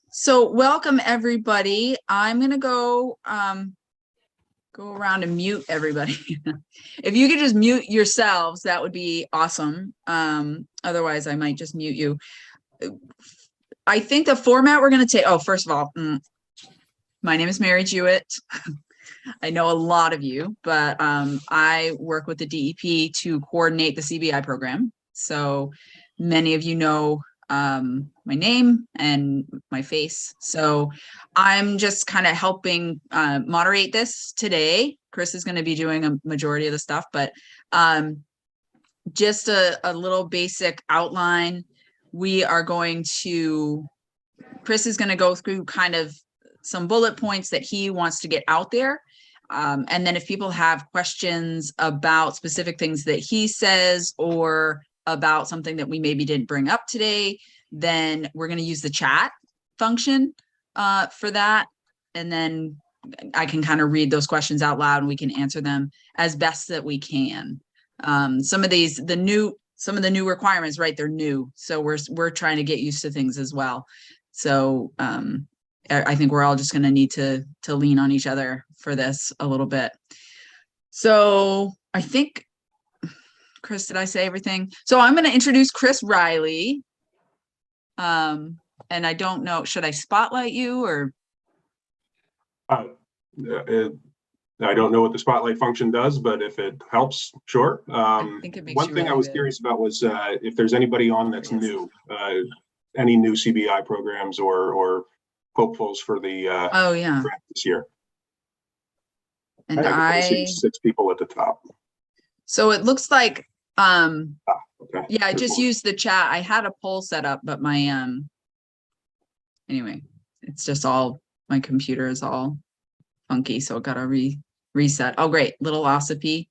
So welcome everybody. I'm gonna go around and mute everybody. If you could just mute yourselves, that would be awesome. Otherwise I might just mute you. I think the format we're gonna take, first of all, my name is Mary Jewett. I know a lot of you, but I work with the DEP to coordinate the CBI program. So many of you know my name and my face. So I'm just kind of helping moderate this today. Chris is going to be doing a majority of the stuff, but just a little basic outline. We are going to, Chris is going to go through kind of some bullet points that he wants to get out there. And then if people have questions about specific things that he says or about something that we maybe didn't bring up today, then we're going to use the chat function for that. And then I can kind of read those questions out loud and we can answer them as best that we can. Some of the new requirements, right? They're new. So we're trying to get used to things as well. So I think we're all just going to need to lean on each other for this a little bit. So I think, Chris, did I say everything? So I'm going to introduce Chris Reily. And I don't know, should I spotlight you or? I don't know what the spotlight function does, but if it helps, sure. One thing I was curious about was if there's anybody on that's new, any new CBI programs or hopefuls for the grant this year. And I see 6 people at the top. So it looks like okay. Yeah, I just used the chat. I had a poll set up, but my anyway, it's just all, my computer is all funky, so it got to reset. Oh great, little Ossipy.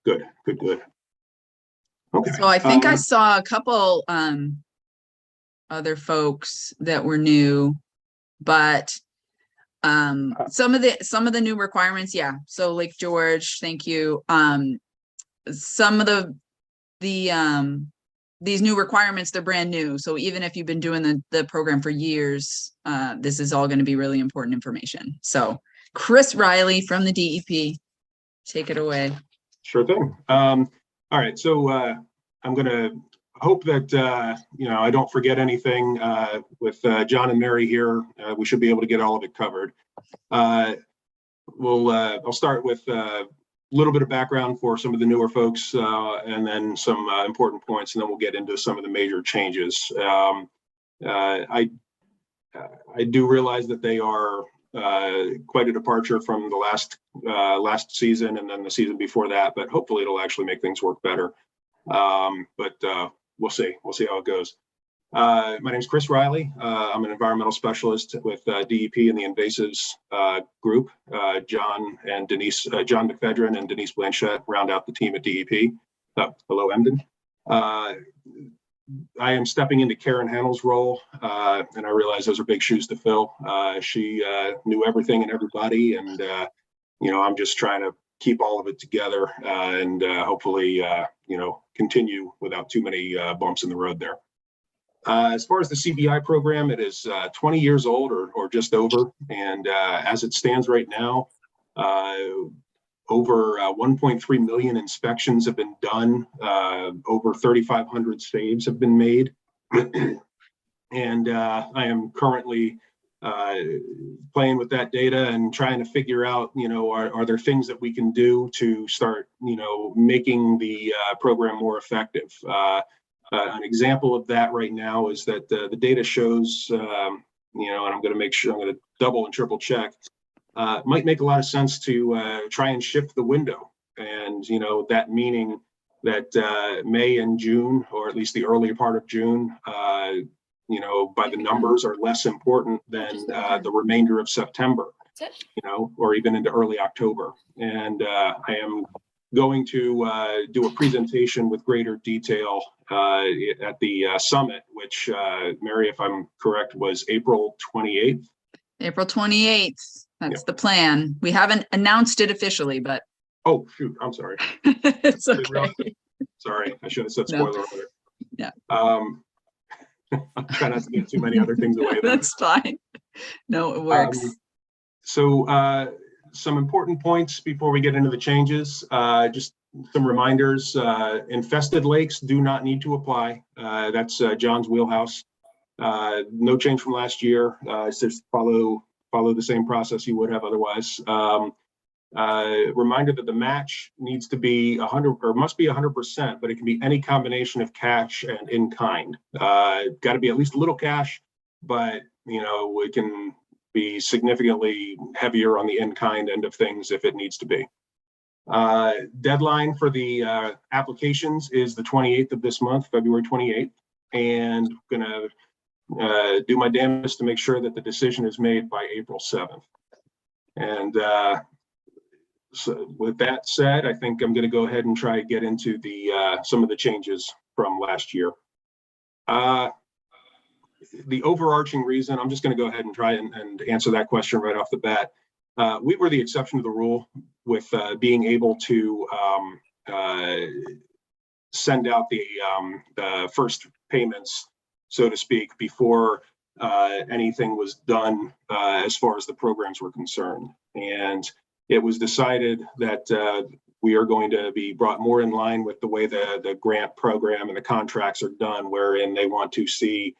Good. Okay. So I think I saw a couple other folks that were new, but some of the new requirements, yeah. So Lake George, thank you. Some of these new requirements, they're brand new. So even if you've been doing the program for years, this is all going to be really important information. So Chris Reily from the DEP, take it away. Sure thing. All right. So I'm going to hope that, I don't forget anything with John and Mary here. We should be able to get all of it covered. I'll start with a little bit of background for some of the newer folks and then some important points, and then we'll get into some of the major changes. I do realize that they are quite a departure from the last season and then the season before that, but hopefully it'll actually make things work better. But we'll see how it goes. My name is Chris Reily. I'm an environmental specialist with DEP in the invasives group. John McFedrin and Denise Blanchette round out the team at DEP. Hello, Emden. I am stepping into Karen Hannell's role, and I realize those are big shoes to fill. She knew everything and everybody, and I'm just trying to keep all of it together and hopefully continue without too many bumps in the road there. As far as the CBI program, it is 20 years old or just over, and as it stands right now, over 1.3 million inspections have been done, over 3,500 saves have been made, and I am currently playing with that data and trying to figure out, are there things that we can do to start, making the program more effective. An example of that right now is that the data shows, and I'm going to make sure, I'm going to double and triple check. Might make a lot of sense to try and shift the window, and that meaning that May and June, or at least the earlier part of June, by the numbers are less important than the remainder of September, or even into early October. And I am going to do a presentation with greater detail at the summit, which, Mary, if I'm correct, was April 28th. April 28th. That's the plan. We haven't announced it officially, but. Oh, shoot. I'm sorry. It's okay. Sorry. I should have said spoiler alert. Yeah. I'll try not to give too many other things away. That's fine. No, it works. So some important points before we get into the changes. Just some reminders. Infested lakes do not need to apply. That's John's wheelhouse. No change from last year. It's just follow the same process you would have otherwise. Reminder that the match needs to be 100 or must be 100%, but it can be any combination of cash and in kind. Got to be at least a little cash, but it can be significantly heavier on the in kind end of things if it needs to be. Deadline for the applications is the 28th of this month, February 28th, and I'm gonna do my damnedest to make sure that the decision is made by April 7th. And so with that said, I think I'm going to go ahead and try to get into the some of the changes from last year. The overarching reason, I'm just going to go ahead and try and answer that question right off the bat. We were the exception to the rule with being able to send out the first payments, so to speak, before anything was done as far as the programs were concerned. And it was decided that we are going to be brought more in line with the way the grant program and the contracts are done, wherein they want to see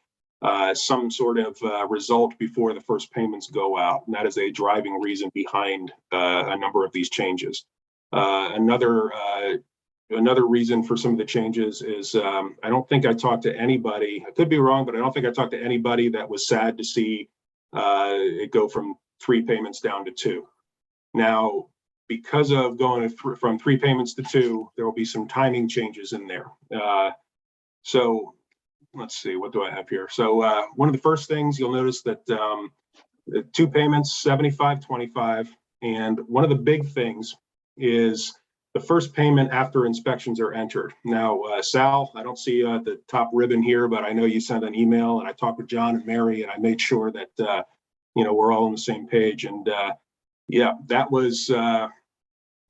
some sort of result before the first payments go out. And that is a driving reason behind a number of these changes. Another reason for some of the changes is I don't think I talked to anybody, I could be wrong, but I don't think I talked to anybody that was sad to see it go from 3 payments down to 2. Now, because of going from 3 payments to 2, there will be some timing changes in there. So let's see, what do I have here? So one of the first things you'll notice that the 2 payments, 75-25, and one of the big things is the first payment after inspections are entered. Now, Sal, I don't see you at the top ribbon here, but I know you sent an email, and I talked with John and Mary, and I made sure that we're all on the same page. And yeah, that was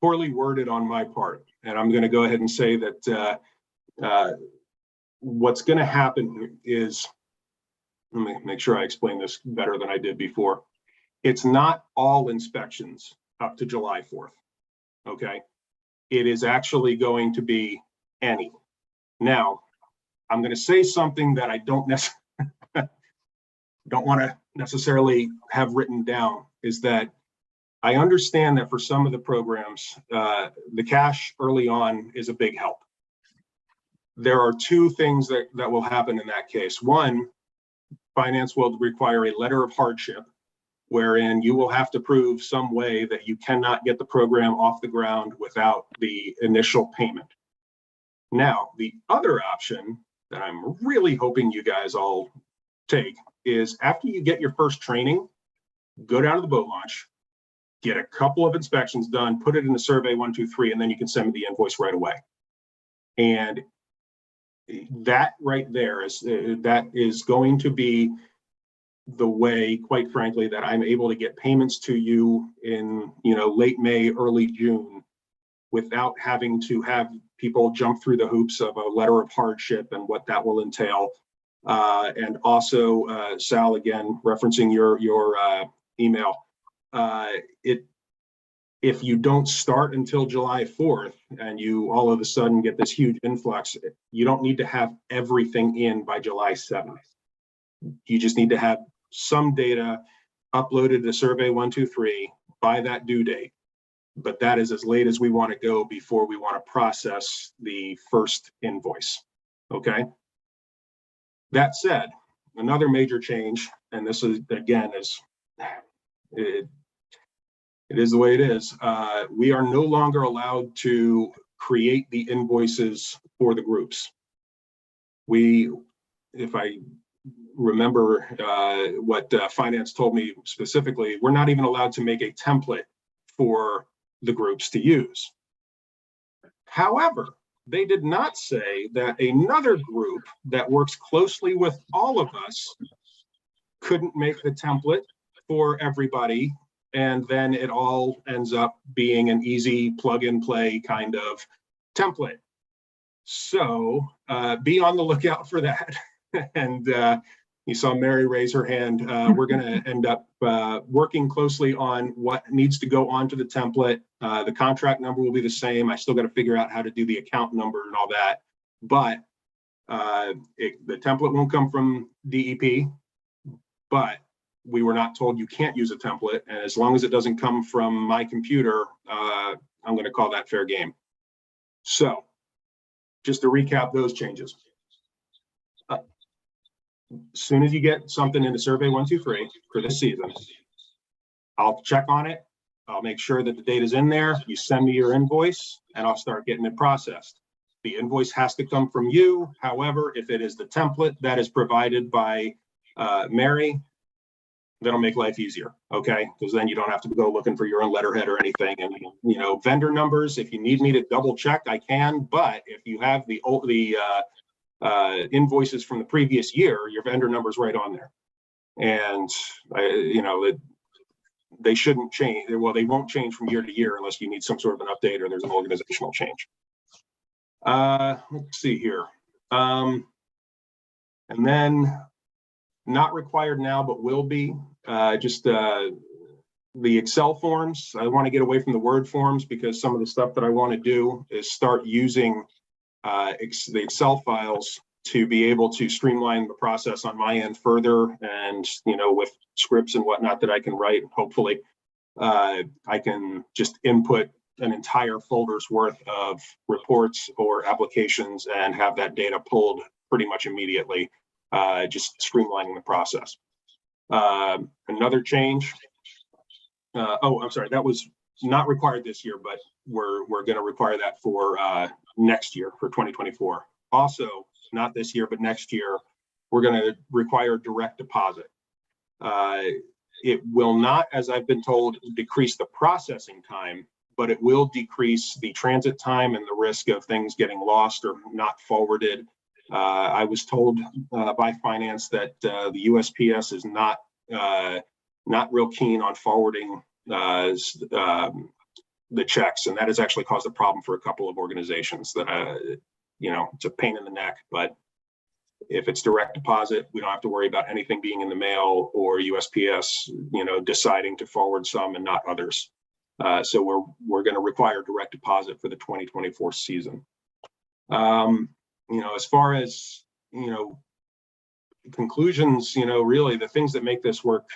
poorly worded on my part, and I'm going to go ahead and say that what's going to happen is, let me make sure I explain this better than I did before. It's not all inspections up to July 4th. Okay. It is actually going to be any. Now, I'm going to say something that I don't want to necessarily have written down, is that I understand that for some of the programs, the cash early on is a big help. There are 2 things that will happen in that case. One, finance will require a letter of hardship, wherein you will have to prove some way that you cannot get the program off the ground without the initial payment. Now, the other option that I'm really hoping you guys all take is, after you get your first training, go down to the boat launch, get a couple of inspections done, put it in the survey 1, 2, 3, and then you can send me the invoice right away. And that right there is going to be the way, quite frankly, that I'm able to get payments to you in late May, early June, without having to have people jump through the hoops of a letter of hardship and what that will entail. And also, Sal, again, referencing your email, if you don't start until July 4th and you all of a sudden get this huge influx, you don't need to have everything in by July 7th. You just need to have some data uploaded to survey 1, 2, 3 by that due date. But that is as late as we want to go before we want to process the first invoice. Okay. That said, another major change, and this is, again, it is the way it is. We are no longer allowed to create the invoices for the groups. If I remember what finance told me specifically, we're not even allowed to make a template for the groups to use. However, they did not say that another group that works closely with all of us couldn't make the template for everybody, and then it all ends up being an easy plug and play kind of template. So be on the lookout for that. and you saw Mary raise her hand. We're going to end up working closely on what needs to go onto the template. The contract number will be the same. I still got to figure out how to do the account number and all that, but the template won't come from DEP, but we were not told you can't use a template. And as long as it doesn't come from my computer, I'm going to call that fair game. So just to recap those changes. As soon as you get something in the survey 123 for this season, I'll check on it. I'll make sure that the data is in there. You send me your invoice and I'll start getting it processed. The invoice has to come from you. However, if it is the template that is provided by Mary, that'll make life easier, okay? Because then you don't have to go looking for your own letterhead or anything. And you know, vendor numbers, if you need me to double check, I can. But if you have the invoices from the previous year, your vendor number's right on there. And you know, they shouldn't change. Well, they won't change from year to year unless you need some sort of an update or there's an organizational change. Let's see here. And then not required now, but will be just the Excel forms. I want to get away from the Word forms because some of the stuff that I want to do is start using the Excel files to be able to streamline the process on my end further. And, you know, with scripts and whatnot that I can write, hopefully I can just input an entire folder's worth of reports or applications and have that data pulled pretty much immediately, just streamlining the process. Another change. I'm sorry, that was not required this year, but we're going to require that for next year, for 2024. Also, not this year, but next year, we're going to require direct deposit. It will not, as I've been told, decrease the processing time, but it will decrease the transit time and the risk of things getting lost or not forwarded. I was told by finance that the USPS is not real keen on forwarding the checks, and that has actually caused a problem for a couple of organizations that, you know, it's a pain in the neck. But if it's direct deposit, we don't have to worry about anything being in the mail or USPS, you know, deciding to forward some and not others. So we're going to require direct deposit for the 2024 season. You know, as far as, you know, conclusions, you know, really the things that make this work,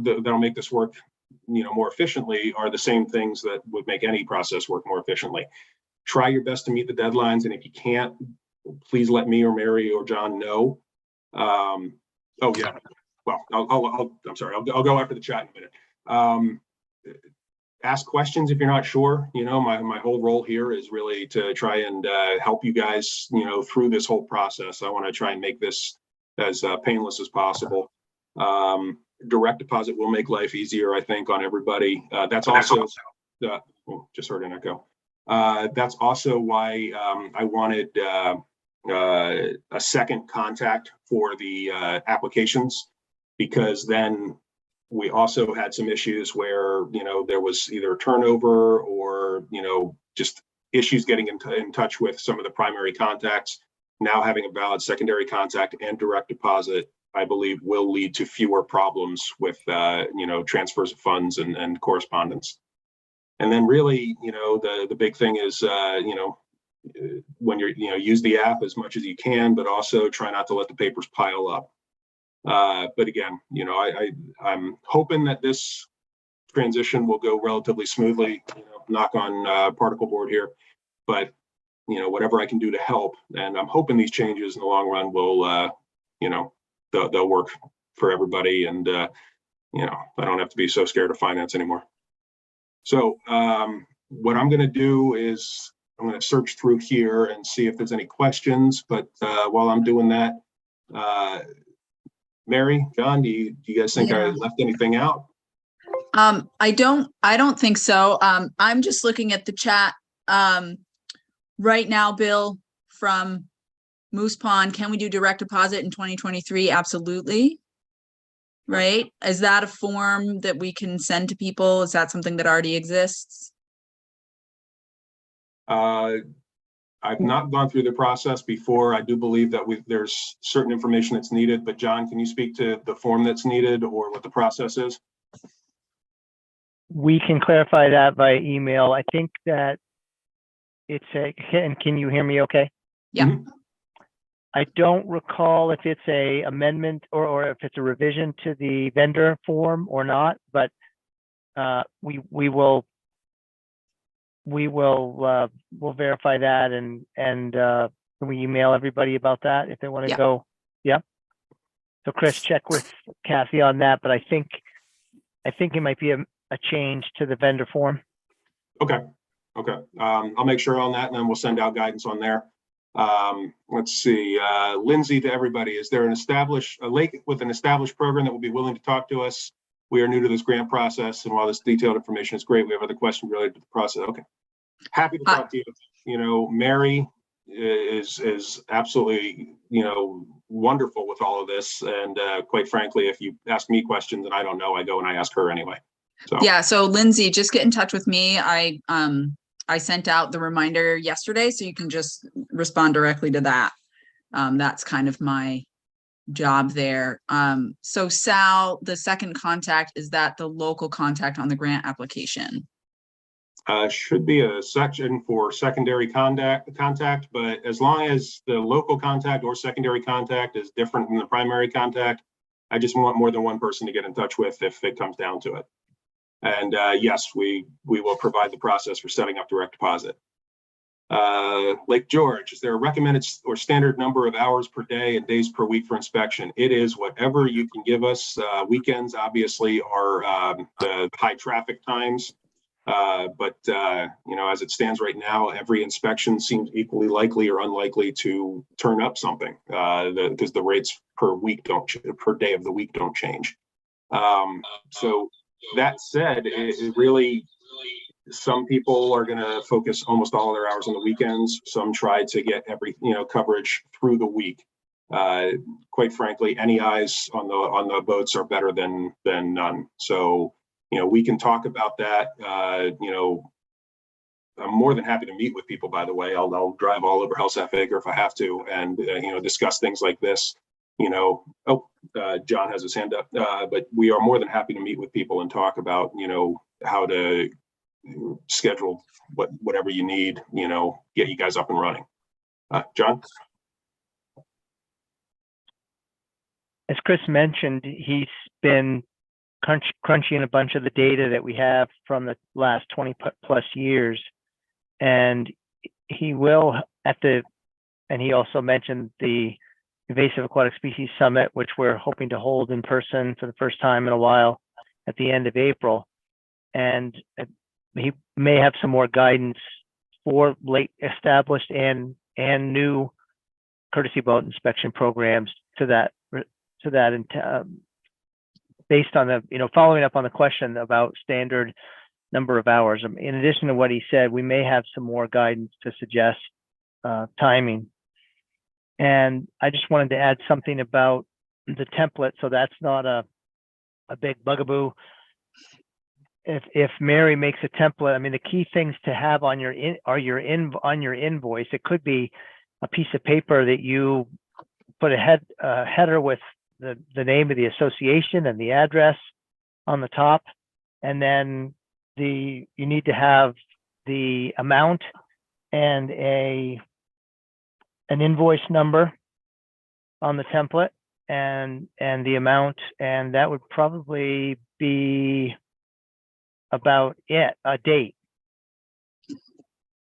that'll make this work, you know, more efficiently are the same things that would make any process work more efficiently. Try your best to meet the deadlines, and if you can't, please let me or Mary or John know. Oh yeah, well, I'm sorry, I'll go after the chat in a minute. Ask questions if you're not sure. You know, my whole role here is really to try and help you guys, you know, through this whole process. I want to try and make this as painless as possible. Direct deposit will make life easier, I think, on everybody. That's also, just heard an echo. That's also why I wanted a second contact for the applications, because then we also had some issues where, you know, there was either turnover or, you know, just issues getting in touch with some of the primary contacts. Now having a valid secondary contact and direct deposit, I believe, will lead to fewer problems with, you know, transfers of funds and correspondence. And then really, you know, the big thing is, you know, when you're, you know, use the app as much as you can, but also try not to let the papers pile up. But again, you know, I'm hoping that this transition will go relatively smoothly, you know, knock on particle board here, but, you know, whatever I can do to help. And I'm hoping these changes in the long run will, you know, they'll work for everybody. And, you know, I don't have to be so scared of finance anymore. So what I'm going to do is I'm going to search through here and see if there's any questions. But while I'm doing that, Mary, John, do you guys think I left anything out? I don't think so. I'm just looking at the chat right now, Bill, from Moose Pond. Can we do direct deposit in 2023? Absolutely. Right? Is that a form that we can send to people? Is that something that already exists? I I've not gone through the process before. I do believe that there's certain information that's needed, but John, can you speak to the form that's needed or what the process is? We can clarify that by email. I think that can you hear me okay? Yeah. Mhm. I don't recall if it's a amendment or if it's a revision to the vendor form or not, but we'll verify that and can we email everybody about that if they want to Yeah. go? Yeah. So Chris, check with Kathy on that, but I think it might be a change to the vendor form. Okay. I'll make sure on that, and then we'll send out guidance on there. Let's see, Lindsay, to everybody, is there a lake with an established program that will be willing to talk to us? We are new to this grant process, and while this detailed information is great, we have other questions related to the process. Okay. Happy to talk to you. You know, Mary is absolutely, wonderful with all of this. And quite frankly, if you ask me questions and I don't know, I go and I ask her anyway. So Yeah. So Lindsay, just get in touch with me. I sent out the reminder yesterday, so you can just respond directly to that. That's kind of my job there. So Sal, the second contact, is that the local contact on the grant application? should be a section for secondary contact, but as long as the local contact or secondary contact is different than the primary contact, I just want more than one person to get in touch with if it comes down to it. And yes, we will provide the process for setting up direct deposit. Lake George, is there a recommended or standard number of hours per day and days per week for inspection? It is whatever you can give us. Weekends obviously are the high traffic times. But as it stands right now, every inspection seems equally likely or unlikely to turn up something because the rates per day of the week don't change. So that said, it really, some people are going to focus almost all of their hours on the weekends. Some try to get every coverage through the week. Quite frankly, any eyes on the boats are better than none. So we can talk about that. I'm more than happy to meet with people, by the way. I'll drive all over Helseth Acre if I have to and, discuss things like this. John has his hand up, but we are more than happy to meet with people and talk about, how to schedule whatever you need, get you guys up and running. John? As Chris mentioned, he's been crunching a bunch of the data that we have from the last 20 plus years. And he will and he also mentioned the Invasive Aquatic Species Summit, which we're hoping to hold in person for the first time in a while at the end of April. And he may have some more guidance for late established and new courtesy boat inspection programs to that based on following up on the question about standard number of hours. In addition to what he said, we may have some more guidance to suggest timing. And I just wanted to add something about the template, so that's not a big bugaboo. If Mary makes a template, the key things to have on your invoice. It could be a piece of paper that you put a header with the name of the association and the address on the top, and then you need to have the amount and an invoice number on the template and the amount, and that would probably be about it. A date. So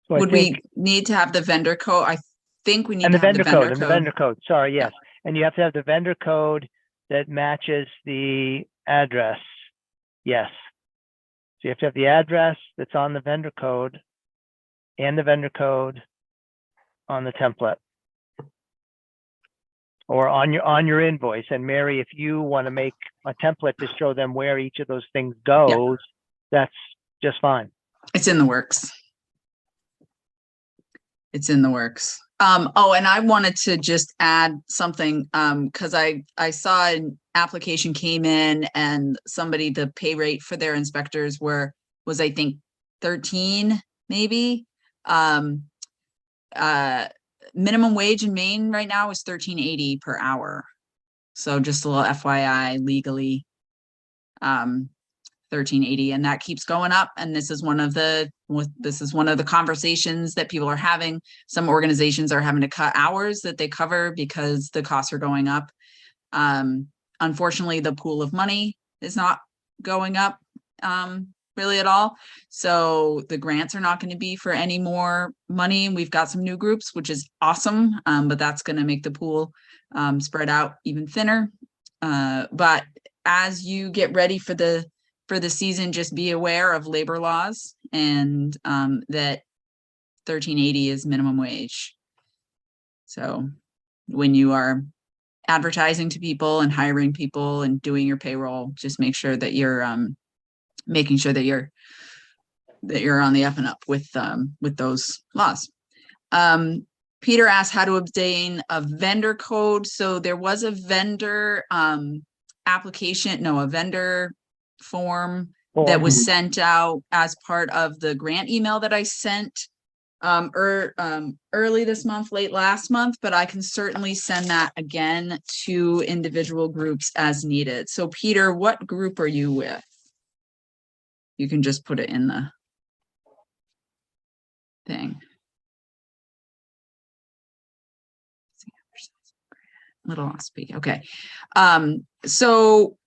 Would we need to have the vendor code? I think we need to have the vendor code. Sorry, yes. Yeah. And you have to have the vendor code that matches the address. Yes. So you have to have the address that's on the vendor code and the vendor code on the template or on your invoice. And Mary, if you want to make a template to show them where each of those things goes, that's just fine. It's in the works. It's in the works. And I wanted to just add something because I saw an application came in and the pay rate for their inspectors was I think 13 maybe. minimum wage in Maine right now is $13.80 per hour. So just a little FYI legally, 1380, and that keeps going up. And this is one of the conversations that people are having. Some organizations are having to cut hours that they cover because the costs are going up. Unfortunately, the pool of money is not going up really at all. So the grants are not going to be for any more money. We've got some new groups, which is awesome, but that's going to make the pool spread out even thinner. But as you get ready for the season, just be aware of labor laws and that 1380 is minimum wage. So when you are advertising to people and hiring people and doing your payroll, just make sure that you're making sure that you're on the up and up with those laws. Peter asked how to obtain a vendor code. So there was a vendor a vendor form that was sent out as part of the grant email that I sent early this month, late last month, but I can certainly send that again to individual groups as needed. So Peter, what group are you with? You can just put it in the thing. Little off speed. Okay. So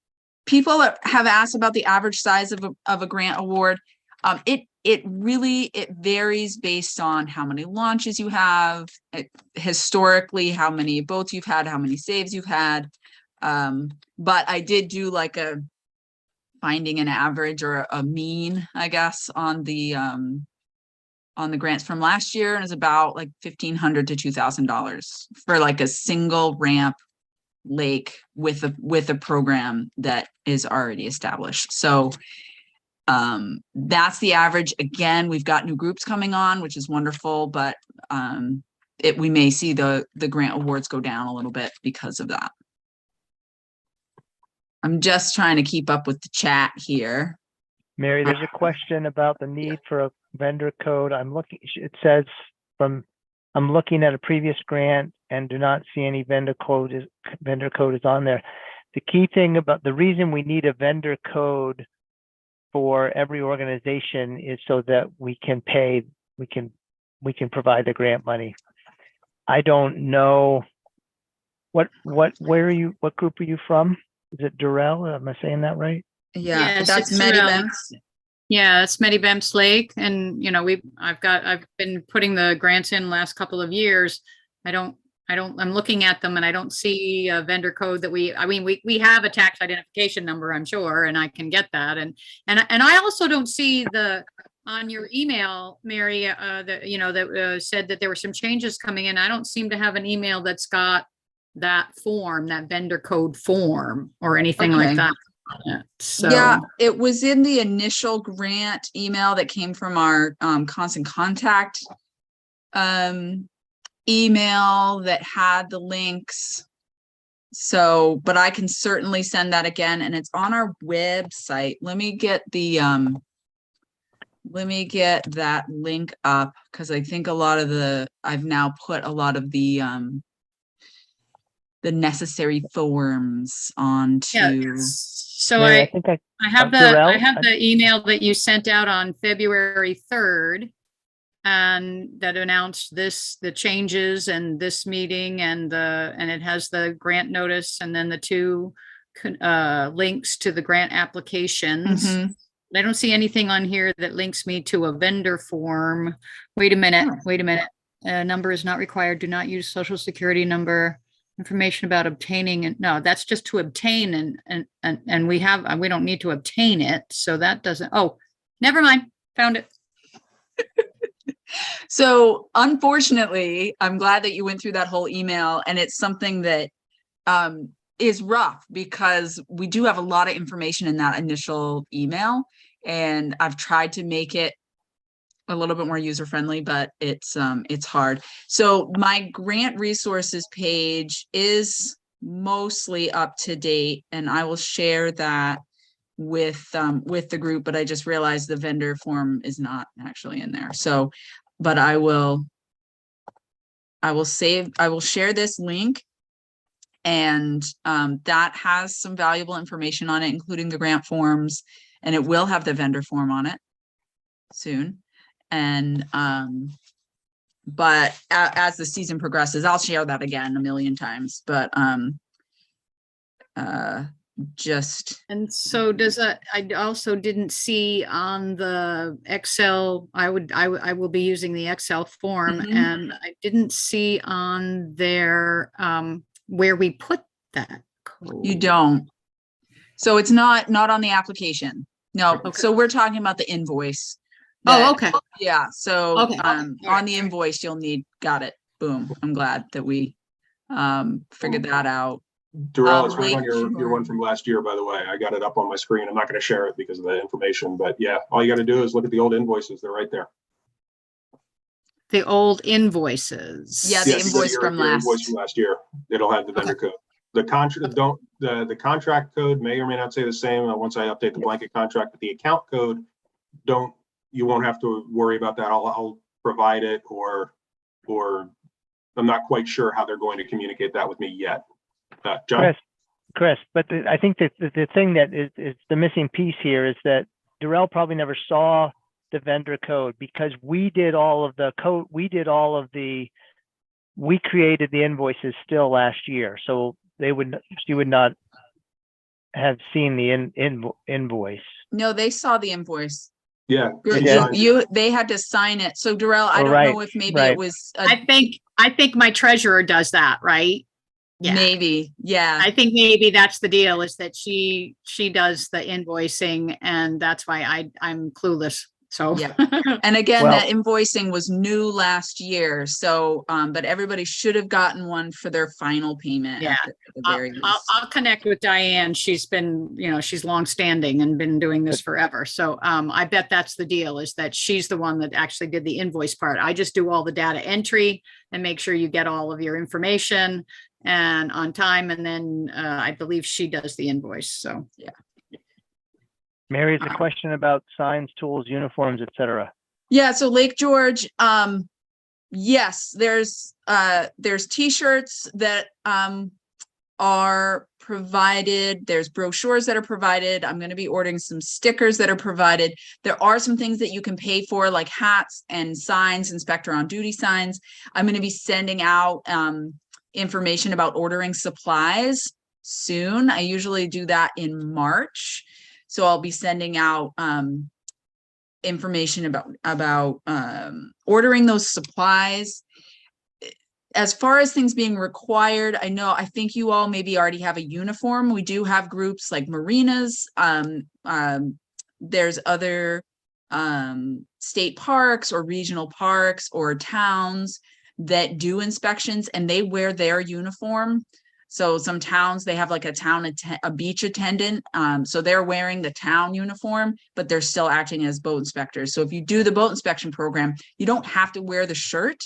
people have asked about the average size of a grant award. It really varies based on how many launches you have, historically, how many boats you've had, how many saves you've had. But I did do like a finding an average or a mean, I guess, on the grants from last year, and it's about like $1,500 to $2,000 for like a single ramp lake with a program that is already established. So that's the average. Again, we've got new groups coming on, which is wonderful, but we may see the grant awards go down a little bit because of that. I'm just trying to keep up with the chat here. Mary, there's a question about the need for a vendor code. I'm looking, it says I'm looking at a previous grant and do not see any vendor code is on there. The key thing about the reason we need a vendor code for every organization is so that we can provide the grant money. I don't know what group are you from? Is it Durrell? Am I saying that right? Yeah, Yes, that's it's Medibemps. Yeah, it's Medibemps Lake, and you know I've been putting the grants in last couple of years. I'm looking at them and I don't see a vendor code that we have a tax identification number, I'm sure, and I can get that. And I also don't see on your email, Mary, that said that there were some changes coming in. I don't seem to have an email that's got that form, that vendor code form or anything like that. So yeah, it was in the initial grant email that came from our constant contact email that had the links. So, but I can certainly send that again, and it's on our website. Let me get that link up, because I think I've now put a lot of the necessary forms onto. yeah. So Mary, I have the email that you sent out on February 3rd, and that announced the changes and this meeting, and it has the grant notice and then the two links to the grant applications. Mm-hmm. I don't see anything on here that links me to a vendor form. Wait a minute. Number is not required. Do not use social security number. Information about obtaining, and no, that's just to obtain, and we don't need to obtain it, so that doesn't. Oh, never mind, found it. So unfortunately, I'm glad that you went through that whole email, and it's something that is rough because we do have a lot of information in that initial email, and I've tried to make it a little bit more user-friendly, but it's hard. So my grant resources page is mostly up to date, and I will share that with the group, but I just realized the vendor form is not actually in there. So, but I will I will share this link. And that has some valuable information on it, including the grant forms, and it will have the vendor form on it soon. And but as the season progresses, I'll share that again a million times. But just And so does that, I also didn't see on the Excel, I will be using the Excel form, Mhm. and I didn't see on there where we put that code. you don't. So it's not on the application. No. Okay. So we're talking about the invoice. Oh, that- okay. Yeah. So Okay. All on right. the invoice, you'll need. Got it. Boom. I'm glad that we figured that out. Darrell, it's right Lake on your Shore. one from last year, by the way. I got it up on my screen. I'm not going to share it because of the information, but yeah, all you got to do is look at the old invoices. They're right there. The old invoices. Yeah, the Yeah, if you go to invoice from your invoice last. from last year, it'll have the vendor code. The contract the contract code may or may not say the same once I update the blanket contract, but the account code you won't have to worry about that. I'll provide it, or I'm not quite sure how they're going to communicate that with me yet. John? Chris, but I think that the thing that is the missing piece here is that Darrell probably never saw the vendor code, because we did all of the code. We created the invoices still last year. So she would not have seen the invoice. No, they saw the invoice. Yeah. They had to sign it. So Darrell, I don't know if maybe it was I think my treasurer does that, right? Yeah. Maybe. Yeah. I think maybe that's the deal, is that she does the invoicing, and that's why I'm clueless. So Yeah. And again, Well- that invoicing was new last year. So, but everybody should have gotten one for their final payment. Yeah. At the very least. I'll connect with Diane. She's been, she's longstanding and been doing this forever. So I bet that's the deal, is that she's the one that actually did the invoice part. I just do all the data entry and make sure you get all of your information and on time. And then I believe she does the invoice. So Yeah. Mary, it's a question about signs, tools, uniforms, etc. Yeah. So Lake George, yes, there's t-shirts that are provided. There's brochures that are provided. I'm going to be ordering some stickers that are provided. There are some things that you can pay for, like hats and signs, inspector on duty signs. I'm going to be sending out information about ordering supplies soon. I usually do that in March. So I'll be sending out information about ordering those supplies. As far as things being required, I think you all maybe already have a uniform. We do have groups like marinas. There's other state parks or regional parks or towns that do inspections, and they wear their uniform. So some towns, they have like a beach attendant. So they're wearing the town uniform, but they're still acting as boat inspectors. So if you do the boat inspection program, you don't have to wear the shirt,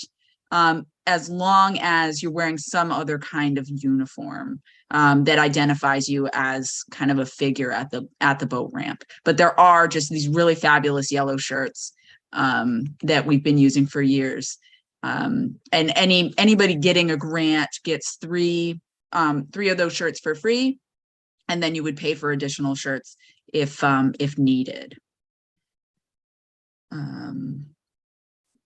as long as you're wearing some other kind of uniform that identifies you as kind of a figure at the boat ramp. But there are just these really fabulous yellow shirts that we've been using for years. And anybody getting a grant gets three of those shirts for free, and then you would pay for additional shirts if needed.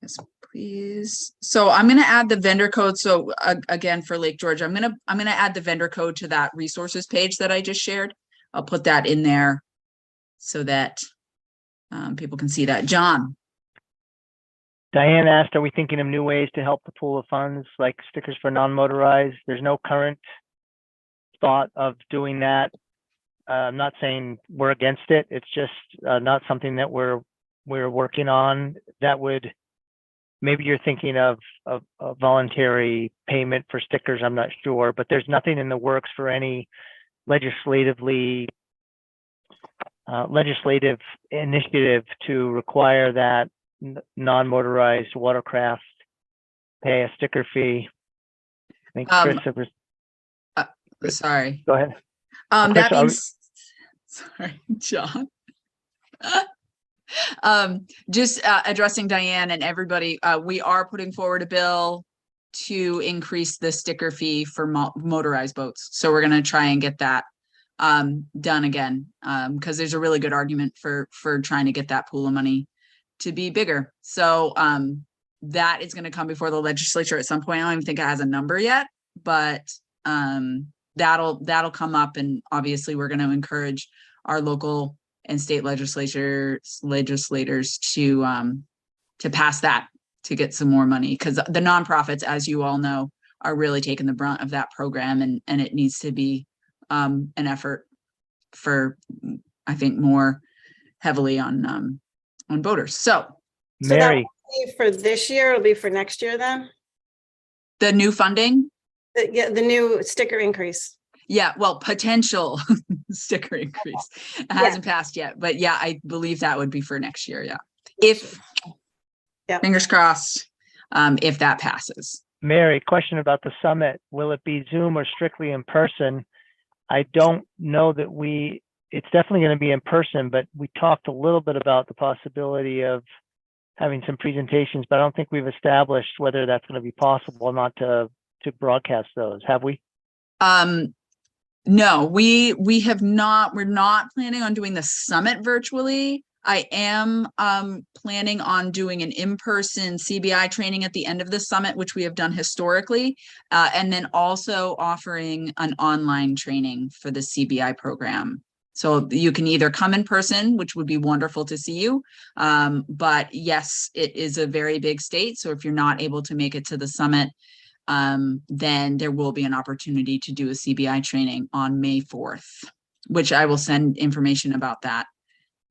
Yes, please. So I'm going to add the vendor code. So again, for Lake George, I'm going to add the vendor code to that resources page that I just shared. I'll put that in there so that people can see that. John. Diane asked, are we thinking of new ways to help the pool of funds, like stickers for non-motorized? There's no current thought of doing that. I'm not saying we're against it. It's just not something that we're working on. That would, maybe you're thinking of a voluntary payment for stickers. I'm not sure, but there's nothing in the works for any legislative initiative to require that non-motorized watercraft pay a sticker fee. I think Chris Sorry. Go ahead. That means, sorry, John. Just addressing Diane and everybody, we are putting forward a bill to increase the sticker fee for motorized boats. So we're gonna try and get that done again, because there's a really good argument for trying to get that pool of money to be bigger. So that is gonna come before the legislature at some point. I don't even think it has a number yet, but that'll come up, and obviously we're gonna encourage our local and state legislators to pass that, to get some more money, because the nonprofits, as you all know, are really taking the brunt of that program, and it needs to be an effort for, I think, more heavily on boaters. So So that Mary, will be for this year, it'll be for next year then? the new funding, Yeah, the new sticker increase. yeah, well, potential sticker increase. It hasn't passed yet, but yeah, I believe that would be for next year. Yeah. If, Yep. fingers crossed, if that passes. Mary, question about the summit. Will it be Zoom or strictly in person? I don't know that it's definitely going to be in person, but we talked a little bit about the possibility of having some presentations, but I don't think we've established whether that's going to be possible or not to broadcast those. Have we? No, we have not. We're not planning on doing the summit virtually. I am planning on doing an in-person CBI training at the end of the summit, which we have done historically, and then also offering an online training for the CBI program. So you can either come in person, which would be wonderful to see you, but yes, it is a very big state. So if you're not able to make it to the summit, then there will be an opportunity to do a CBI training on May 4th, which I will send information about that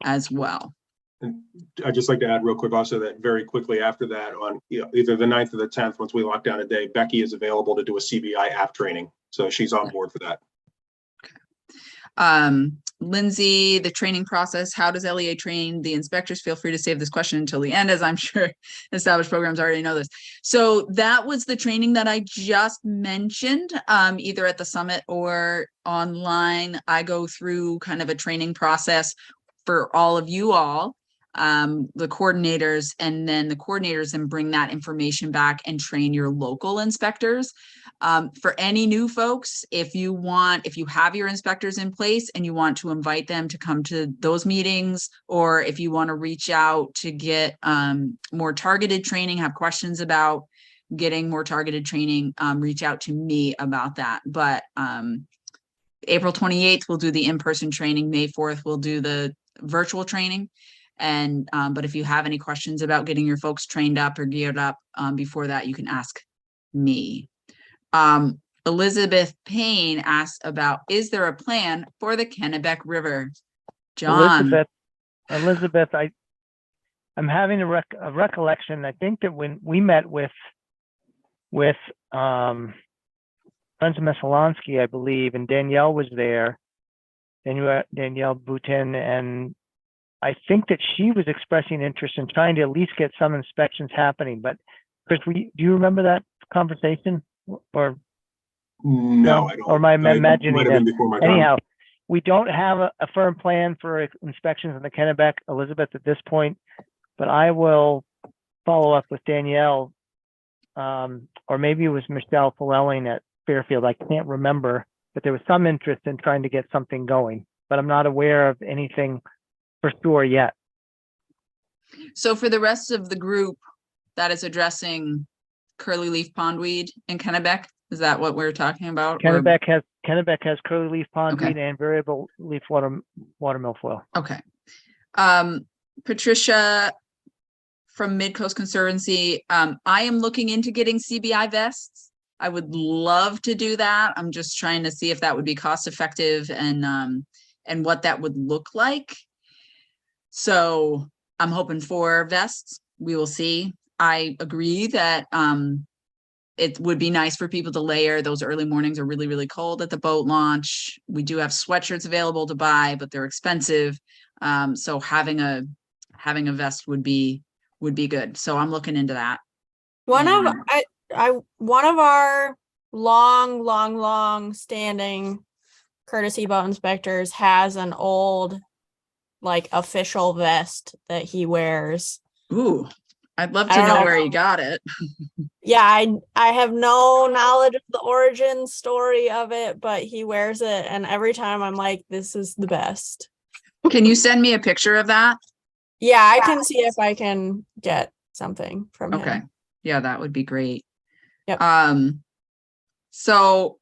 as well. And I'd just like to add real quick also that very quickly after that, on either the 9th or the 10th, once we lock down a day, Becky is available to do a CBI app training. So she's on board for that. Lindsay, the training process, how does LEA train the inspectors? Feel free to save this question until the end, as I'm sure established programs already know this. So that was the training that I just mentioned, either at the summit or online. I go through kind of a training process for all of you all, the coordinators, and then the coordinators then bring that information back and train your local inspectors. For any new folks, if you have your inspectors in place and you want to invite them to come to those meetings, or if you want to reach out to get more targeted training, have questions about getting more targeted training, reach out to me about that. But April 28th, we'll do the in-person training. May 4th, we'll do the virtual training. And but if you have any questions about getting your folks trained up or geared up before that, you can ask me. Elizabeth Payne asked about, is there a plan for the Kennebec River? John. Elizabeth, I'm having a recollection. I think that when we met with Friends of Messalonsky, I believe, and Danielle was there, Danielle Boutin, and I think that she was expressing interest in trying to at least get some inspections happening. But Chris, do you remember that conversation? Or no, I don't. Or am I imagining might have been before my time. Anyhow, we don't have a firm plan for inspections in the Kennebec, Elizabeth, at this point, but I will follow up with Danielle, or maybe it was Michelle Flelling at Fairfield. I can't remember, but there was some interest in trying to get something going, but I'm not aware of anything for sure yet. So for the rest of the group that is addressing curly leaf pondweed in Kennebec, is that what we're talking about? Kennebec has curly leaf pondweed and variable leaf water milfoil. Okay. Patricia from Midcoast Conservancy, I am looking into getting CBI vests. I would love to do that. I'm just trying to see if that would be cost effective and what that would look like. So I'm hoping for vests. We will see. I agree that it would be nice for people to layer. Those early mornings are really, really cold at the boat launch. We do have sweatshirts available to buy, but they're expensive. So having a vest would be good. So I'm looking into that. One of our long standing courtesy boat inspectors has an old, like, official vest that he wears. Ooh, I'd love I to don't know know. where he got it. Yeah, I have no knowledge of the origin story of it, but he wears it, and every time I'm like, this is the best. Can you send me a picture of that? Yeah, I can see if I can get something from Okay. him. Yeah, that would be great. Yep. So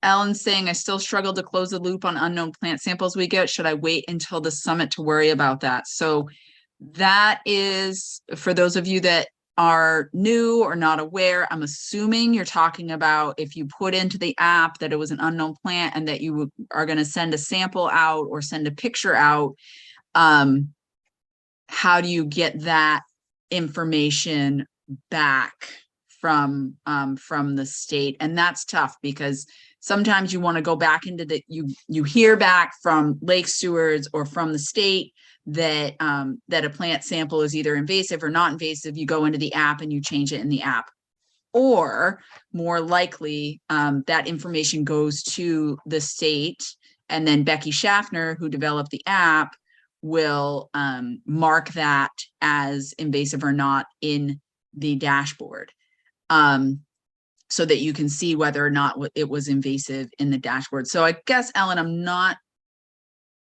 Ellen's saying, I still struggle to close the loop on unknown plant samples we get. Should I wait until the summit to worry about that? So that is, for those of you that are new or not aware, I'm assuming you're talking about if you put into the app that it was an unknown plant and that you are going to send a sample out or send a picture out. How do you get that information back from the state? And that's tough because sometimes you want to go back into the, you hear back from lake stewards or from the state that that a plant sample is either invasive or not invasive. You go into the app and you change it in the app. Or more likely, that information goes to the state, and then Becky Schaffner, who developed the app, will mark that as invasive or not in the dashboard, so that you can see whether or not it was invasive in the dashboard. So I guess, Ellen, I'm not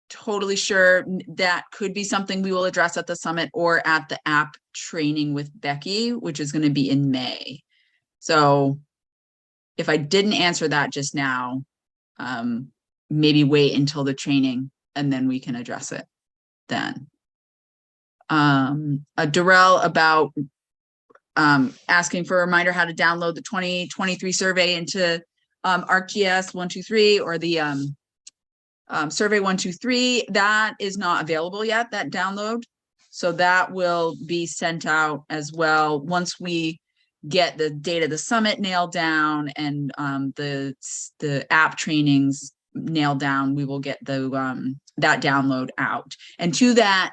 totally sure. That could be something we will address at the summit or at the app training with Becky, which is going to be in May. So if I didn't answer that just now, maybe wait until the training and then we can address it then. Darrell about asking for a reminder how to download the 2023 survey into ArcGIS 123 or the survey 123. That is not available yet, that download. So that will be sent out as well once we get the date of the summit nailed down and the app trainings nailed down. We will get the that download out. And to that,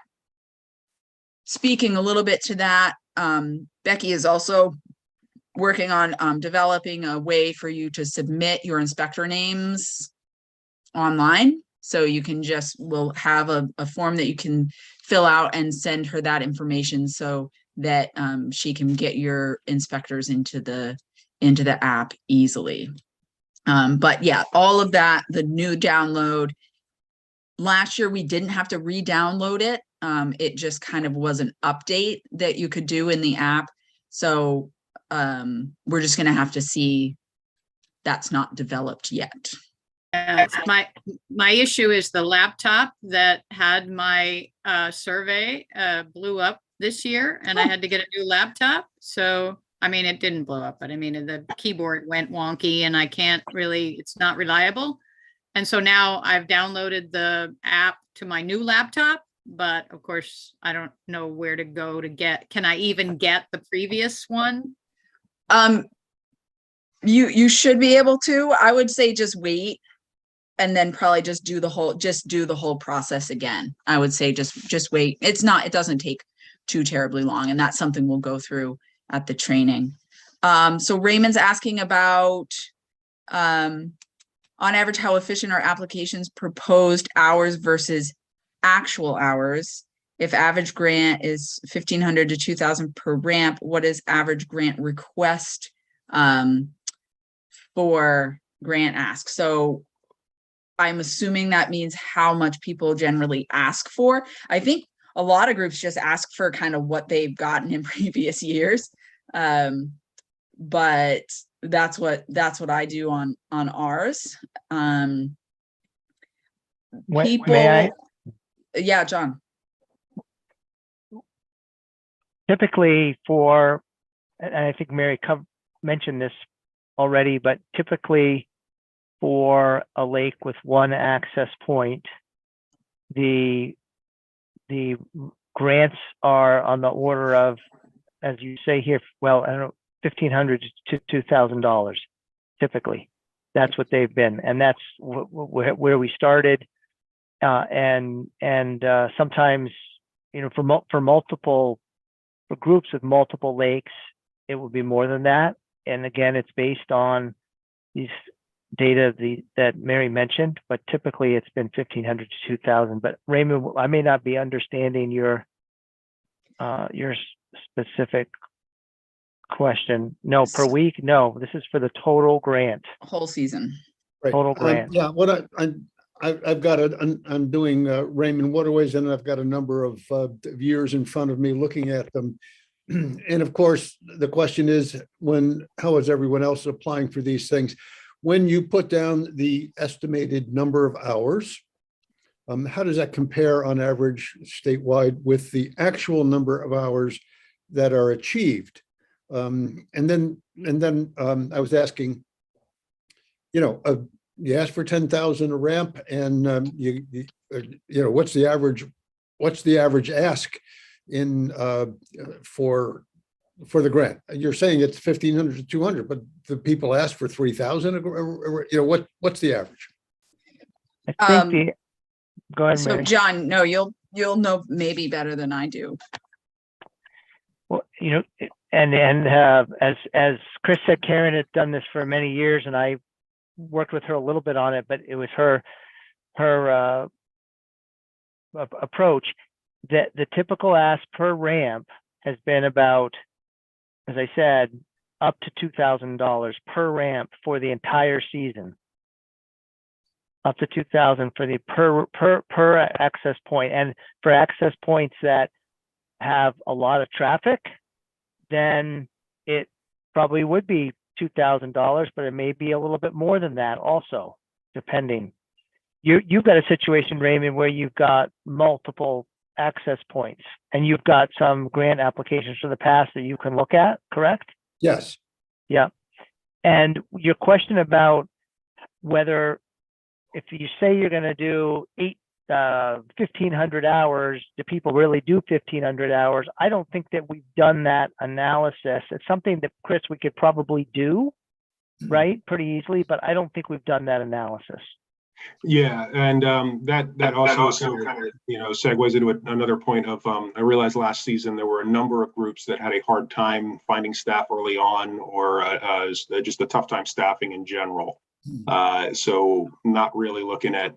speaking a little bit to that, Becky is also working on developing a way for you to submit your inspector names online. So you can we'll have a form that you can fill out and send her that information so that she can get your inspectors into the app easily. But yeah, all of that, the new download. Last year, we didn't have to re-download it. It just kind of was an update that you could do in the app. So we're just going to have to see. That's not developed yet. My issue is the laptop that had my survey blew up this year, and I had to get a new laptop. So, I mean, it didn't blow up, but I mean, the keyboard went wonky and I can't really, it's not reliable. And so now I've downloaded the app to my new laptop, but of course I don't know where to go to get, can I even get the previous one? You should be able to. I would say just wait and then probably just do the whole process again. I would say just wait. It doesn't take too terribly long, and that's something we'll go through at the training. So Raymond's asking about on average how efficient are applications proposed hours versus actual hours. If average grant is 1,500 to 2,000 per ramp, what is average grant request for grant ask? So I'm assuming that means how much people generally ask for. I think a lot of groups just ask for kind of what they've gotten in previous years. But that's what I do on ours. May I? Yeah, John. Typically and I think Mary mentioned this already, but typically for a lake with one access point, the grants are on the order of, as you say here, well, I don't know, $1,500 to $2,000 typically. That's what they've been, and that's where we started. And sometimes, for groups with multiple lakes, it will be more than that. And again, it's based on these data that Mary mentioned, but typically it's been 1,500 to 2,000. But Raymond, I may not be understanding your specific question. No, per week? No, this is for the total grant. Whole season. Right. Total grant. Yeah, what I've got I'm doing Raymond Waterways, and I've got a number of years in front of me looking at them. And of course, the question is, how is everyone else applying for these things? When you put down the estimated number of hours, how does that compare on average statewide with the actual number of hours that are achieved? And then I was asking, you ask for 10,000 a ramp, and what's the average ask in for the grant? You're saying it's 1,500 to 200, but the people ask for 3,000. What's the average? I think go ahead, So Mary. John, no, you'll know maybe better than I do. Well, and as Chris said, Karen had done this for many years, and I worked with her a little bit on it, but it was her approach that the typical ask per ramp has been about, as I said, up to $2,000 per ramp for the entire season. Up to 2,000 for the per access point. And for access points that have a lot of traffic, then it probably would be $2,000, but it may be a little bit more than that also, depending. You've got a situation, Raymond, where you've got multiple access points, and you've got some grant applications from the past that you can look at, correct? Yes. Yeah. And your question about whether, if you say you're going to do 1,500 hours, do people really do 1,500 hours? I don't think that we've done that analysis. It's something that, Chris, we could probably do, right, pretty easily, but I don't think we've done that analysis. Yeah, and that also kind of segues into another point of I realized last season there were a number of groups that had a hard time finding staff early on, or just a tough time staffing in general. So not really looking to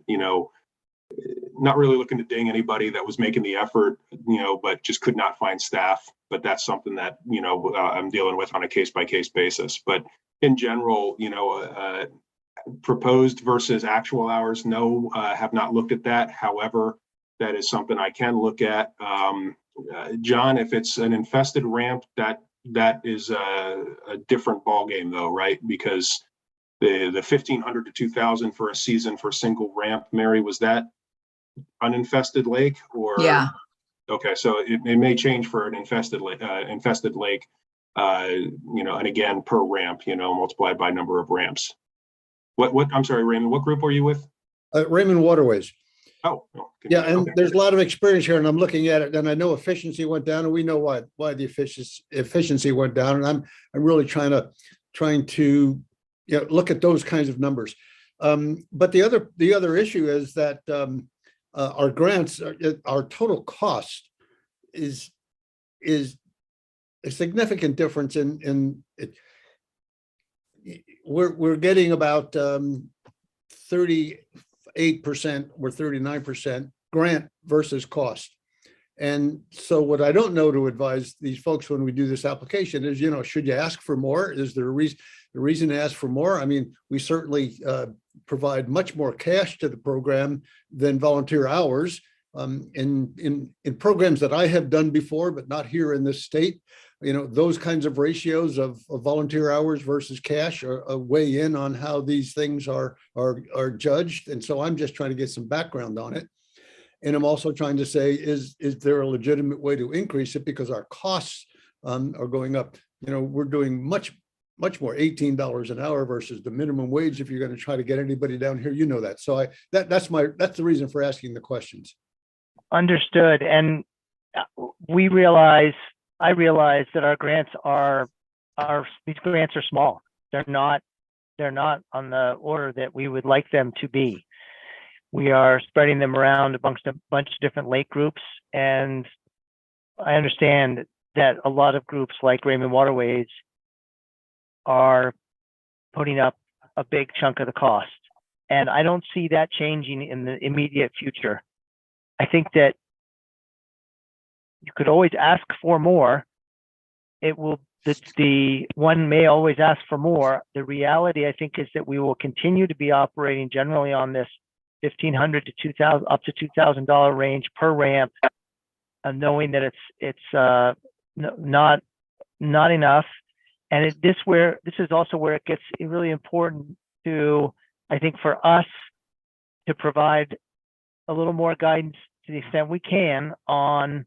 ding anybody that was making the effort, but just could not find staff. But that's something that I'm dealing with on a case-by-case basis. But in general, proposed versus actual hours, no, have not looked at that. However, that is something I can look at. John, if it's an infested ramp, that is a different ballgame though, right? Because the 1,500 to 2,000 for a season for a single ramp, Mary, was that uninfested lake or? Yeah. Okay, so it may change for an infested lake, and again, per ramp, multiplied by number of ramps. What? I'm sorry, Raymond. What group were you with? Raymond Waterways. Oh, no. Yeah, and Okay. there's a lot of experience here, and I'm looking at it, and I know efficiency went down, and we know why the efficiency went down, and I'm really trying to look at those kinds of numbers. But the other issue is that our grants, our total cost is a significant difference in it. We're getting about 38% or 39% grant versus cost. And so what I don't know to advise these folks when we do this application is, should you ask for more? Is there a reason to ask for more? I mean, we certainly provide much more cash to the program than volunteer hours. In programs that I have done before, but not here in this state, those kinds of ratios of volunteer hours versus cash are weigh in on how these things are judged. And so I'm just trying to get some background on it. And I'm also trying to say, is there a legitimate way to increase it, because our costs are going up? We're doing much more, $18 an hour versus the minimum wage. If you're going to try to get anybody down here, that. So that's the reason for asking the questions. Understood. And I realize that our grants these grants are small. They're not on the order that we would like them to be. We are spreading them around amongst a bunch of different lake groups. And I understand that a lot of groups like Raymond Waterways are putting up a big chunk of the cost. And I don't see that changing in the immediate future. I think that you could always ask for more, it will, the one may always ask for more. The reality, I think, is that we will continue to be operating generally on this $1,500 to $2,000, up to $2,000 range per ramp, knowing that it's not enough. And this is also where it gets really important to, I think, for us to provide a little more guidance to the extent we can on